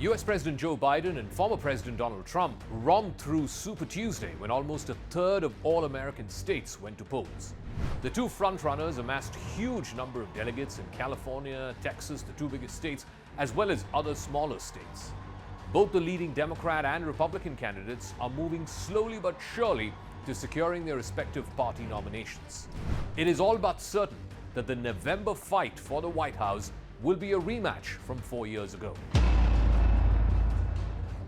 US President Joe Biden and former President Donald Trump romped through Super Tuesday when almost a third of all American states went to polls. The two frontrunners amassed a huge number of delegates in California, Texas, the two biggest states, as well as other smaller states. Both the leading Democrat and Republican candidates are moving slowly but surely to securing their respective party nominations. It is all but certain that the November fight for the White House will be a rematch from 4 years ago.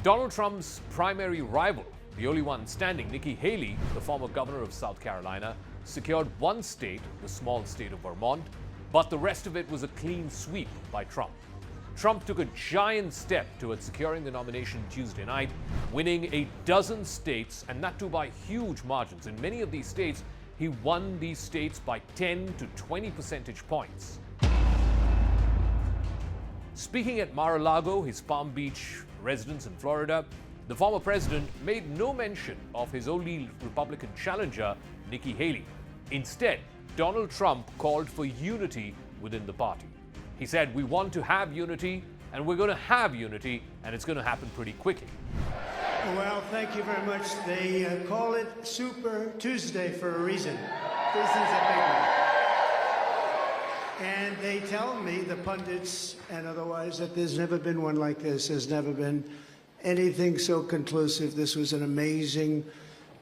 Donald Trump's primary rival, the only one standing, Nikki Haley, the former governor of South Carolina, secured one state, the small state of Vermont, but the rest of it was a clean sweep by Trump. Trump took a giant step towards securing the nomination Tuesday night, winning a dozen states, and that too by huge margins. In many of these states, he won these states by 10 to 20 percentage points. Speaking at Mar-a-Lago, his Palm Beach residence in Florida, the former president made no mention of his only Republican challenger, Nikki Haley. Instead, Donald Trump called for unity within the party. He said, "We want to have unity, and we're going to have unity, and it's going to happen pretty quickly." Well, thank you very much. They call it Super Tuesday for a reason. This is a big one. And they tell me, the pundits and otherwise, that there's never been one like this. There's never been anything so conclusive. This was an amazing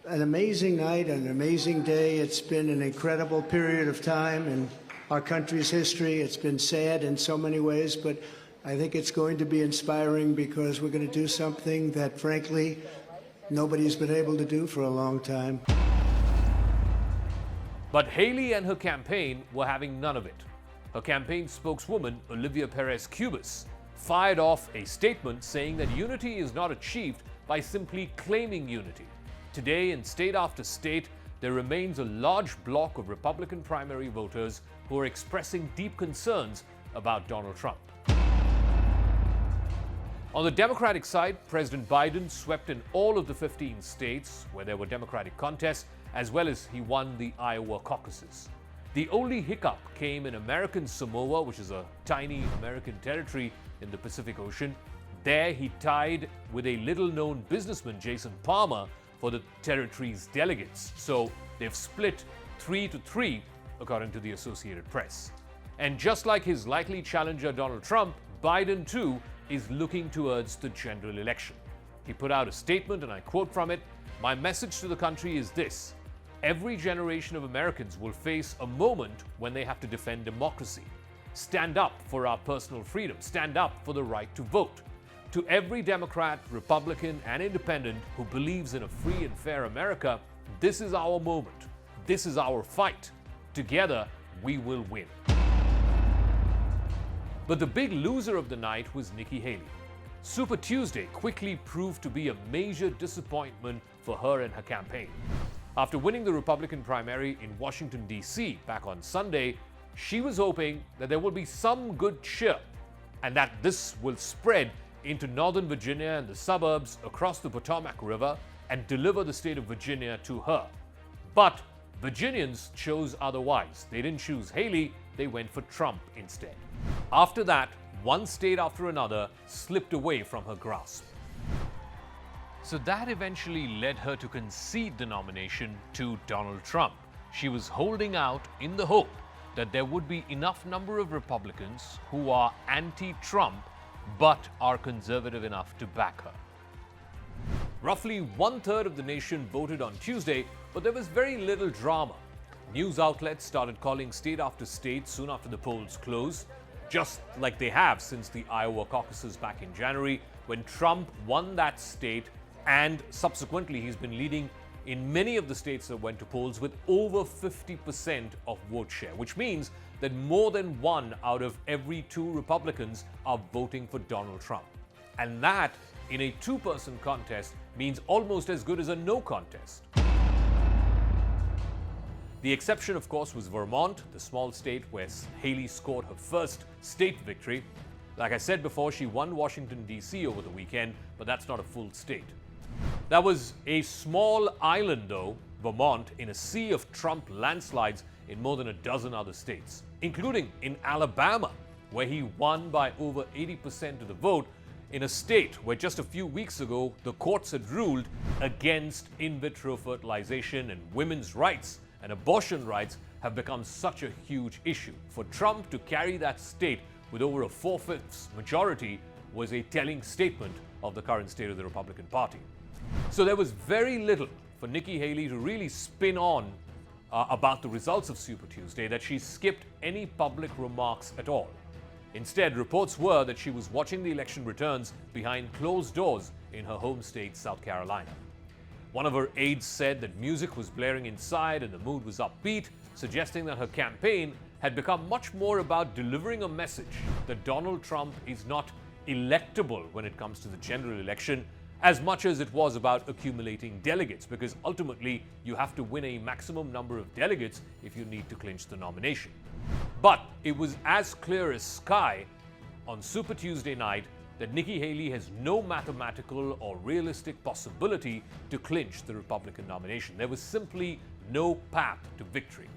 night, an amazing day. It's been an incredible period of time in our country's history. It's been sad in so many ways, but I think it's going to be inspiring because we're going to do something that, frankly, nobody's been able to do for a long time. But Haley and her campaign were having none of it. Her campaign spokeswoman, Olivia Perez-Cubas, fired off a statement saying that unity is not achieved by simply claiming unity. Today, in state after state, there remains a large block of Republican primary voters who are expressing deep concerns about Donald Trump. On the Democratic side, President Biden swept in all of the 15 states where there were Democratic contests, as well as he won the Iowa caucuses. The only hiccup came in American Samoa, which is a tiny American territory in the Pacific Ocean. There he tied with a little-known businessman, Jason Palmer, for the territory's delegates. So they've split 3-3, according to the Associated Press. And just like his likely challenger, Donald Trump, Biden too is looking towards the general election. He put out a statement, and I quote from it, "My message to the country is this. Every generation of Americans will face a moment when they have to defend democracy. Stand up for our personal freedom. Stand up for the right to vote. To every Democrat, Republican, and Independent who believes in a free and fair America, this is our moment. This is our fight. Together, we will win." But the big loser of the night was Nikki Haley. Super Tuesday quickly proved to be a major disappointment for her and her campaign. After winning the Republican primary in Washington, D.C. back on Sunday, she was hoping that there will be some good cheer and that this will spread into Northern Virginia and the suburbs across the Potomac River and deliver the state of Virginia to her. But Virginians chose otherwise. They didn't choose Haley, they went for Trump instead. After that, one state after another slipped away from her grasp. So that eventually led her to concede the nomination to Donald Trump. She was holding out in the hope that there would be enough number of Republicans who are anti-Trump but are conservative enough to back her. Roughly 1/3 of the nation voted on Tuesday, but there was very little drama. News outlets started calling state after state soon after the polls closed, just like they have since the Iowa caucuses back in January, when Trump won that state, and subsequently he's been leading in many of the states that went to polls with over 50% of vote share, which means that more than 1 out of every 2 Republicans are voting for Donald Trump. And that, in a 2-person contest, means almost as good as a no contest. The exception, of course, was Vermont, the small state where Haley scored her first state victory. Like I said before, she won Washington, D.C. over the weekend, but that's not a full state. That was a small island, though, Vermont, in a sea of Trump landslides in more than a dozen other states, including in Alabama, where he won by over 80% of the vote, in a state where just a few weeks ago the courts had ruled against in vitro fertilization, and women's rights and abortion rights have become such a huge issue. For Trump to carry that state with over a 4/5 majority was a telling statement of the current state of the Republican Party. So there was very little for Nikki Haley to really spin on about the results of Super Tuesday, that she skipped any public remarks at all. Instead, reports were that she was watching the election returns behind closed doors in her home state, South Carolina. One of her aides said that music was blaring inside and the mood was upbeat, suggesting that her campaign had become much more about delivering a message that Donald Trump is not electable when it comes to the general election, as much as it was about accumulating delegates, because ultimately you have to win a maximum number of delegates if you need to clinch the nomination. But it was as clear as sky on Super Tuesday night that Nikki Haley has no mathematical or realistic possibility to clinch the Republican nomination. There was simply no path to victory.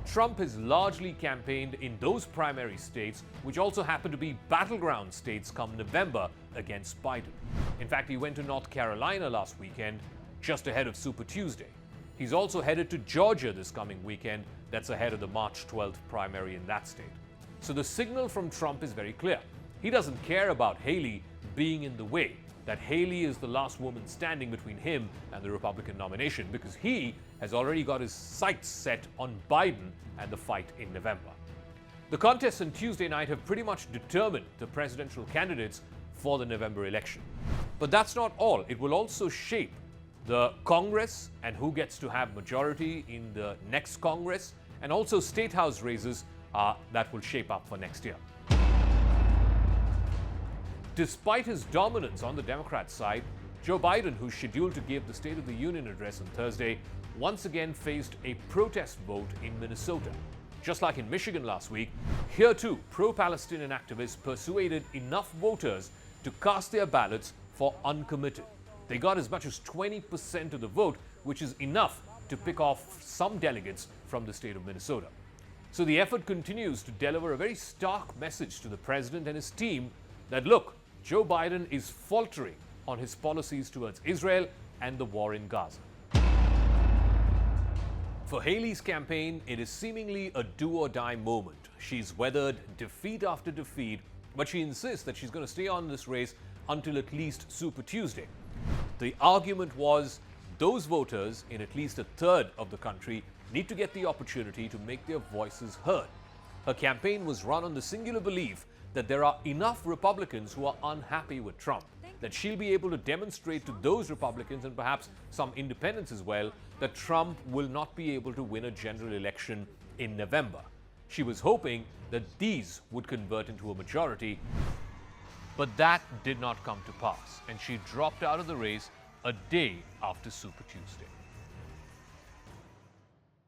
Trump has largely campaigned in those primary states, which also happen to be battleground states come November, against Biden. In fact, he went to North Carolina last weekend, just ahead of Super Tuesday. He's also headed to Georgia this coming weekend, that's ahead of the March 12th primary in that state. So the signal from Trump is very clear. He doesn't care about Haley being in the way, that Haley is the last woman standing between him and the Republican nomination, because he has already got his sights set on Biden and the fight in November. The contests on Tuesday night have pretty much determined the presidential candidates for the November election. But that's not all. It will also shape the Congress and who gets to have majority in the next Congress, and also state house races that will shape up for next year. Despite his dominance on the Democrat side, Joe Biden, who's scheduled to give the State of the Union address on Thursday, once again faced a protest vote in Minnesota. Just like in Michigan last week, here too, pro-Palestinian activists persuaded enough voters to cast their ballots for uncommitted. They got as much as 20% of the vote, which is enough to pick off some delegates from the state of Minnesota. So the effort continues to deliver a very stark message to the president and his team that, look, Joe Biden is faltering on his policies towards Israel and the war in Gaza. For Haley's campaign, it is seemingly a do-or-die moment. She's weathered defeat after defeat, but she insists that she's going to stay on this race until at least Super Tuesday. The argument was those voters in at least a third of the country need to get the opportunity to make their voices heard. Her campaign was run on the singular belief that there are enough Republicans who are unhappy with Trump, that she'll be able to demonstrate to those Republicans and perhaps some independents as well that Trump will not be able to win a general election in November. She was hoping that these would convert into a majority, but that did not come to pass, and she dropped out of the race a day after Super Tuesday.